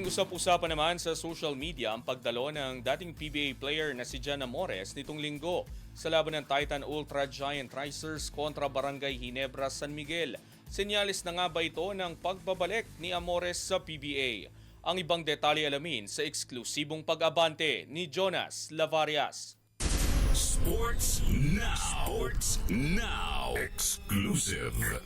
Naging usap-usapan naman sa social media ang pagdalo ng dating PBA player na si Jan Amores nitong linggo sa laban ng Titan Ultra Giant Racers kontra Barangay Ginebra, San Miguel. Senyalis na nga ba ito ng pagbabalik ni Amores sa PBA? Ang ibang detalye alamin sa eksklusibong pag-abante ni Jonas Lavarias. Sports Now. Sports Now. Exclusive.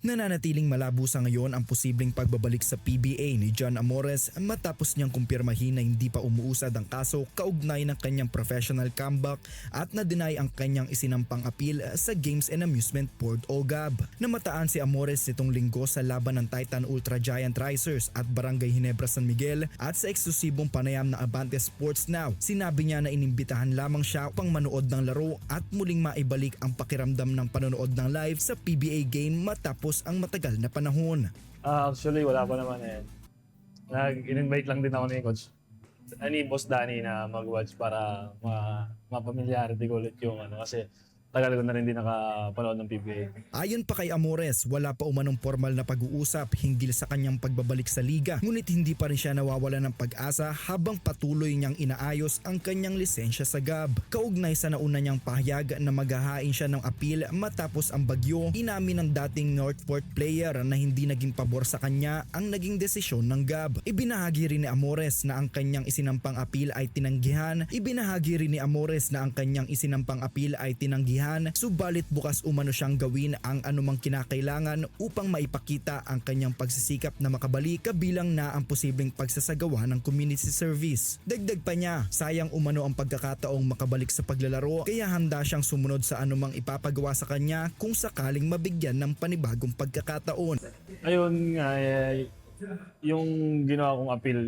Nananatiling malabo sa ngayon ang posibleng pagbabalik sa PBA ni Jan Amores matapos niyang kumpirmahin na hindi pa umuusad ang kaso kaugnay ng kanyang professional comeback at na-deny ang kanyang isinampang appeal sa Games and Amusement Board o GAB. Namataan si Amores nitong linggo sa laban ng Titan Ultra Giant Racers at Barangay Ginebra, San Miguel at sa eksklusibong panayam na Abante Sports Now. Sinabi niya na inimbitahan lamang siya upang manood ng laro at muling maibalik ang pakiramdam ng panonood ng live sa PBA game matapos ang matagal na panahon. Actually, wala pa naman eh. In-invite lang din ako ni Coach, ni Boss Danny na mag-watch para mapamilyarity ko ulit yung kasi tagal ko na rin din nakapanood ng PBA. Ayon pa kay Amores, wala pa umanong formal na pag-uusap hinggil sa kanyang pagbabalik sa liga, ngunit hindi pa rin siya nawawala ng pag-asa habang patuloy niyang inaayos ang kanyang lisensya sa GAB. Kaugnay sa nauna niyang pahayag na maghahain siya ng appeal matapos ang bagyo, inamin ng dating Northport player na hindi naging pabor sa kanya ang naging desisyon ng GAB. Ibinahagi rin ni Amores na ang kanyang isinampang appeal ay tinanggihan. Subalit bukas umano siyang gawin ang anumang kinakailangan upang maipakita ang kanyang pagsisikap na makabalik, kabilang na ang posibleng pagsasagawa ng community service. Dagdag pa niya, sayang umano ang pagkakataong makabalik sa paglalaro kaya handa siyang sumunod sa anumang ipapagawa sa kanya kung sakaling mabigyan ng panibagong pagkakataon. Ayun nga, yung ginawa kong appeal,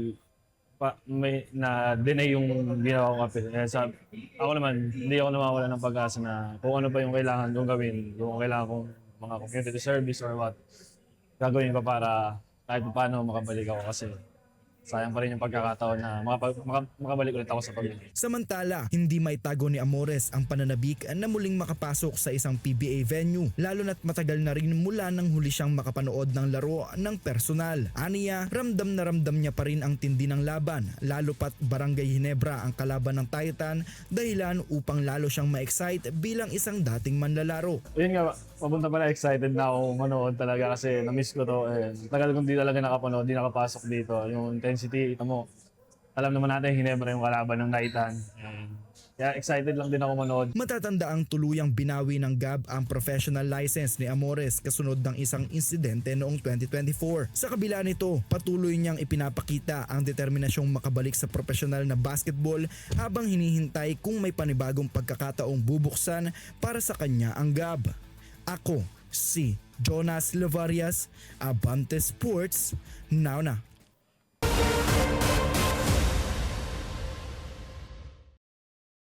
may na-deny yung ginawa kong appeal. Ako naman, hindi ako nawawala ng pag-asa na kung ano pa yung kailangan kong gawin, kung kailangan kong mga community service or what, gagawin ko para kahit paano makabalik ako kasi sayang pa rin yung pagkakataon na makabalik ulit ako sa paglalaro. Samantala, hindi maitago ni Amores ang pananabik na muling makapasok sa isang PBA venue, lalo na't matagal na rin mula nang huli siyang makapanood ng laro ng personal. Aniya, ramdam na ramdam niya pa rin ang tindi ng laban, lalo pat Barangay Ginebra ang kalaban ng Titan, dahilan upang lalo siyang ma-excite bilang isang dating manlalaro. Yun nga, papunta pala excited na ako manood talaga kasi na-miss ko to. Tagal kong di talaga nakapanood, di nakapasok dito. Yung intensity, ito mo, alam naman natin Ginebra yung kalaban ng Titan. Kaya excited lang din ako manood. Matatanda ang tuluyang binawi ng GAB ang professional license ni Amores kasunod ng isang insidente noong 2024. Sa kabila nito, patuloy niyang ipinapakita ang determinasyong makabalik sa profesional na basketball habang hinihintay kung may panibagong pagkakataong bubuksan para sa kanya ang GAB. Ako si Jonas Lavarias, Abante Sports, Now na.